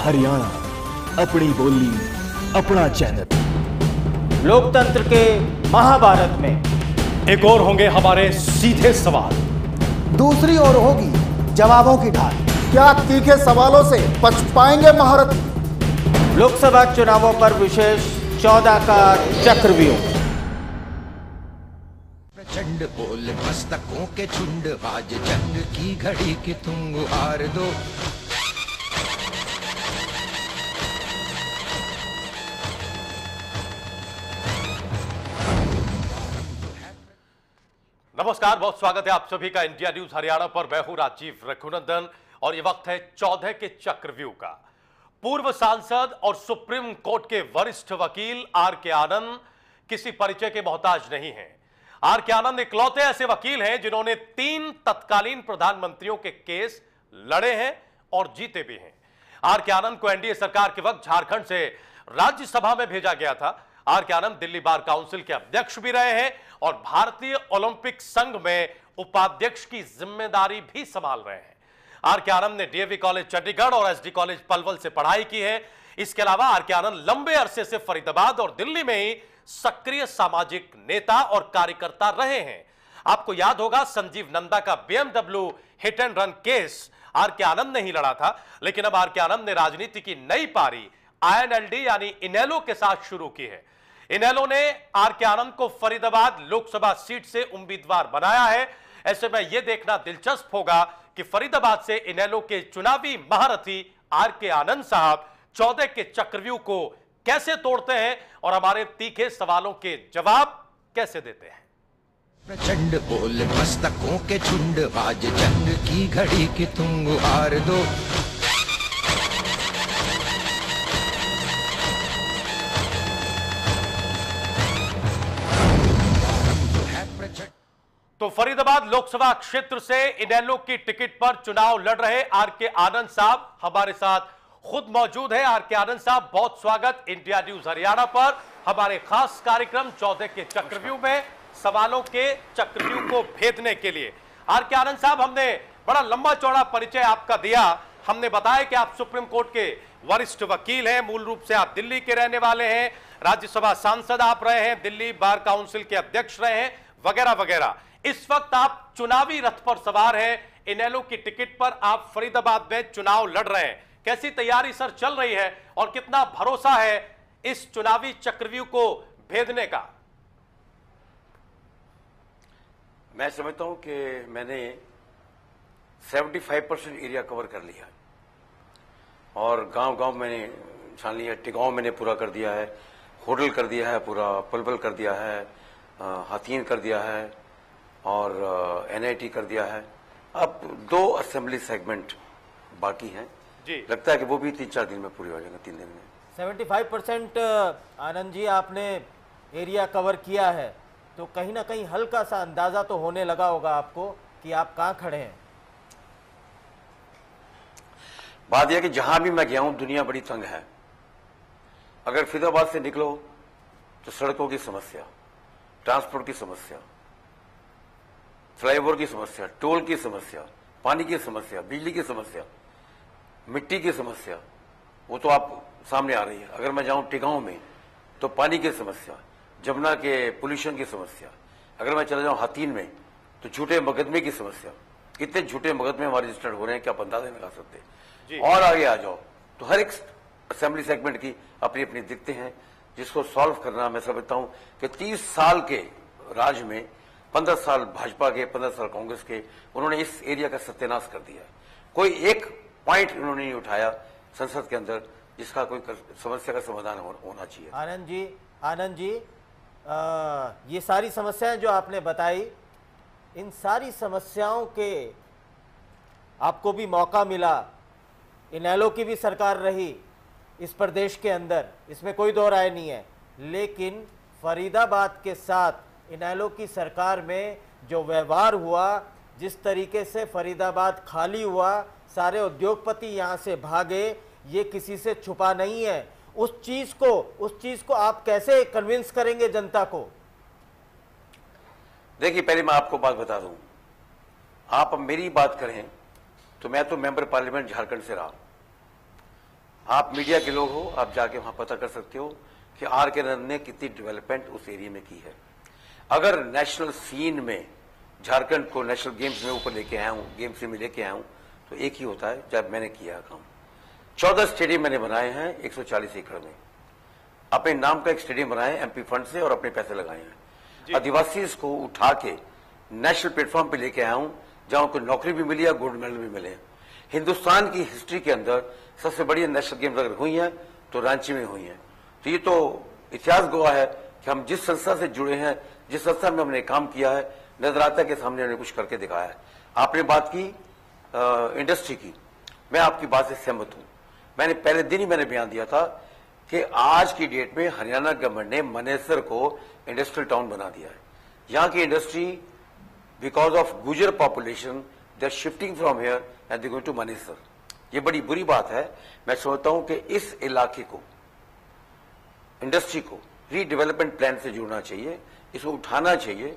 हरियाणा, अपनी बोली, अपना चैनल। लोकतंत्र के महाभारत में एक और होंगे हमारे सीधे सवाल, दूसरी ओर होगी जवाबों की ढाल। क्या तीखे सवालों से बच पाएंगे महारथी? लोकसभा चुनावों पर विशेष 14 का चक्रव्यूह। प्रचंड बोल मस्तकों के झुंड, आज जंग की घड़ी की तुम गुहार दो। नमस्कार, बहुत स्वागत है आप सभी का इंडिया न्यूज हरियाणा पर। मैं हूं राजीव रघुनंदन और ये वक्त है 14 के चक्रव्यूह का। पूर्व सांसद और सुप्रीम कोर्ट के वरिष्ठ वकील आर के आनंद किसी परिचय के मोहताज नहीं हैं। आर के आनंद इकलौते ऐसे वकील हैं जिन्होंने 3 तत्कालीन प्रधानमंत्रियों के केस लड़े हैं और जीते भी हैं। आर के आनंद को एनडीए सरकार के वक्त झारखंड से राज्यसभा में भेजा गया था। Are K Anand Delhi bar council के अध्यक्ष भी रहे हैं और भारतीय ओलंपिक संघ में उपाध्यक्ष की जिम्मेदारी भी संभाल रहे हैं। आर के आनंद ने डीएवी कॉलेज चंडीगढ़ और एसडी कॉलेज पलवल से पढ़ाई की है। इसके अलावा आर के आनंद लंबे अरसे से फरीदाबाद और दिल्ली में ही सक्रिय सामाजिक नेता और कार्यकर्ता रहे हैं। आपको याद होगा, संजीव नंदा का BMW hit and run case R K Anand ने ही लड़ा था, लेकिन अब आर के आनंद ने राजनीति की नई पारी आईएनएलडी यानी इनेलो के साथ शुरू की है। इनेलो ने आर के आनंद को फरीदाबाद लोकसभा सीट से उम्मीदवार बनाया है। ऐसे में यह देखना दिलचस्प होगा कि फरीदाबाद से इनेलो के चुनावी महारथी आर के आनंद साहब 14 के चक्रव्यूह को कैसे तोड़ते हैं और हमारे तीखे सवालों के जवाब कैसे देते हैं। प्रचंड बोल मस्तकों के झुंड, आज जंग की घड़ी की तुम गुहार दो। तो फरीदाबाद लोकसभा क्षेत्र से इनेलो की टिकट पर चुनाव लड़ रहे आर के आनंद साहब हमारे साथ खुद मौजूद है। आर के आनंद साहब, बहुत स्वागत इंडिया न्यूज हरियाणा पर हमारे खास कार्यक्रम 14 के चक्रव्यूह में, सवालों के चक्रव्यूह को भेदने के लिए। आर के आनंद साहब, हमने बड़ा लंबा चौड़ा परिचय आपका दिया। हमने बताया कि आप सुप्रीम कोर्ट के वरिष्ठ वकील हैं, मूल रूप से आप दिल्ली के रहने वाले हैं, राज्यसभा सांसद आप रहे हैं, दिल्ली बार काउंसिल के अध्यक्ष रहे हैं, वगैरह वगैरह। इस वक्त आप चुनावी रथ पर सवार हैं। इनेलो की टिकट पर आप फरीदाबाद में चुनाव लड़ रहे हैं। कैसी तैयारी सर चल रही है और कितना भरोसा है इस चुनावी चक्रव्यूह को भेदने का? मैं समझता हूं कि मैंने 75% एरिया कवर कर लिया और गांव-गांव मैंने छान लिया। टिगांव मैंने पूरा कर दिया है, होटल कर दिया है, पूरा पलवल कर दिया है, हाथीन कर दिया है और एनआईटी कर दिया है। अब 2 असेंबली सेगमेंट बाकी हैं जी। लगता है कि वो भी 3-4 दिन में पूरी हो जाएगा, 3 दिन में। 75% आनंद जी आपने एरिया कवर किया है, तो कहीं ना कहीं हल्का सा अंदाजा तो होने लगा होगा आपको कि आप कहां खड़े हैं। बात यह कि जहां भी मैं गया हूं दुनिया बड़ी तंग है। अगर फरीदाबाद से निकलो तो सड़कों की समस्या, ट्रांसपोर्ट की समस्या, फ्लाईओवर की समस्या, टोल की समस्या, पानी की समस्या, बिजली की समस्या, मिट्टी की समस्या, वो तो आप सामने आ रही है। अगर मैं जाऊं टिगांव में तो पानी की समस्या, जमुना के पोल्यूशन की समस्या। अगर मैं चला जाऊं हाथीन में तो झूठे मुकदमे की समस्या। कितने झूठे मुकदमे हमारे रजिस्टर्ड हो रहे हैं, क्या आप अंदाजा नहीं लगा सकते। और आगे आ जाओ तो हर एक असेंबली सेगमेंट की अपनी अपनी दिक्कतें हैं, जिसको सॉल्व करना मैं समझता हूं कि 30 साल के राज में 15 साल भाजपा के, 15 साल कांग्रेस के, उन्होंने इस एरिया का सत्यानाश कर दिया। कोई एक पॉइंट उन्होंने नहीं उठाया संसद के अंदर जिसका कोई समस्या का समाधान होना चाहिए। आनंद जी, ये सारी समस्याएं जो आपने बताई, इन सारी समस्याओं के आपको भी मौका मिला। इनेलो की भी सरकार रही इस प्रदेश के अंदर, इसमें कोई दो राय नहीं है, लेकिन फरीदाबाद के साथ इनेलो की सरकार में जो व्यवहार हुआ, जिस तरीके से फरीदाबाद खाली हुआ, सारे उद्योगपति यहां से भागे, ये किसी से छुपा नहीं है। उस चीज को आप कैसे कन्विंस करेंगे जनता को? देखिए, पहले मैं आपको बात बता दूं, आप अब मेरी बात करें तो मैं तो मेंबर पार्लियामेंट झारखंड से रहा। आप मीडिया के लोग हो, आप जाके वहां पता कर सकते हो कि आर के रन ने कितनी डेवलपमेंट उस एरिया में की है। अगर नेशनल सीन में झारखंड को नेशनल गेम्स में ऊपर लेके आया हूं, गेम्स में लेके आया हूं, तो एक ही होता है जब मैंने किया काम। 14 स्टेडियम मैंने बनाए हैं 140 एकड़ में, अपने नाम का एक स्टेडियम बनाए एमपी फंड से और अपने पैसे लगाए हैं। आदिवासी को उठा के नेशनल प्लेटफॉर्म पे लेके आया हूं, जहां उनको नौकरी भी मिली है, गोल्ड मेडल भी मिले हैं। हिंदुस्तान की हिस्ट्री के अंदर सबसे बड़ी नेशनल गेम्स अगर हुई हैं तो रांची में हुई हैं। तो ये तो इतिहास गवाह है कि हम जिस संस्था से जुड़े हैं, जिस संस्था में हमने काम किया है, नजर आता है कि सामने हमने कुछ करके दिखाया है। आपने बात की इंडस्ट्री की, मैं आपकी बात से सहमत हूं। मैंने पहले दिन ही बयान दिया था कि आज की डेट में हरियाणा गवर्नमेंट ने मनेसर को इंडस्ट्रियल टाउन बना दिया है। यहां की industry because of Gujjar population they are shifting from here and they going to Manesar. ये बड़ी बुरी बात है। मैं समझता हूं कि इस इलाके को, इंडस्ट्री को रीडेवलपमेंट प्लान से जुड़ना चाहिए, इसको उठाना चाहिए।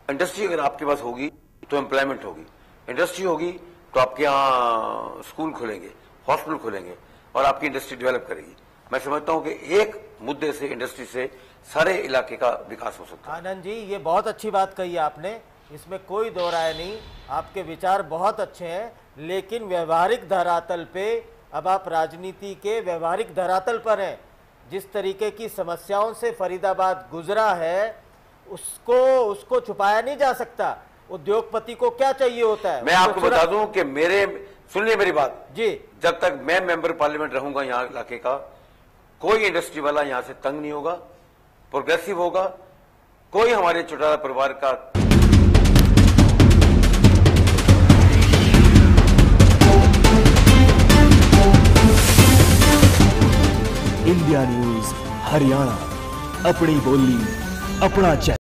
इंडस्ट्री अगर आपके पास होगी तो एम्प्लॉयमेंट होगी, इंडस्ट्री होगी तो आपके यहाँ स्कूल खुलेंगे, हॉस्पिटल खुलेंगे और आपकी इंडस्ट्री डेवलप करेगी। मैं समझता हूं कि एक मुद्दे से, इंडस्ट्री से सारे इलाके का विकास हो सकता है। आनंद जी, ये बहुत अच्छी बात कही आपने, इसमें कोई दो राय नहीं, आपके विचार बहुत अच्छे हैं, लेकिन व्यवहारिक धरातल पे अब आप राजनीति के व्यवहारिक धरातल पर हैं। जिस तरीके की समस्याओं से फरीदाबाद गुजरा है उसको छुपाया नहीं जा सकता। उद्योगपति को क्या चाहिए होता है? मैं आपको बता दूं कि सुनिए मेरी बात जी, जब तक मैं मेंबर पार्लियामेंट रहूंगा यहाँ इलाके का, कोई इंडस्ट्री वाला यहाँ से तंग नहीं होगा, प्रोग्रेसिव होगा। कोई हमारे चौटाला परिवार का इंडिया न्यूज हरियाणा, अपनी बोली अपना चैनल।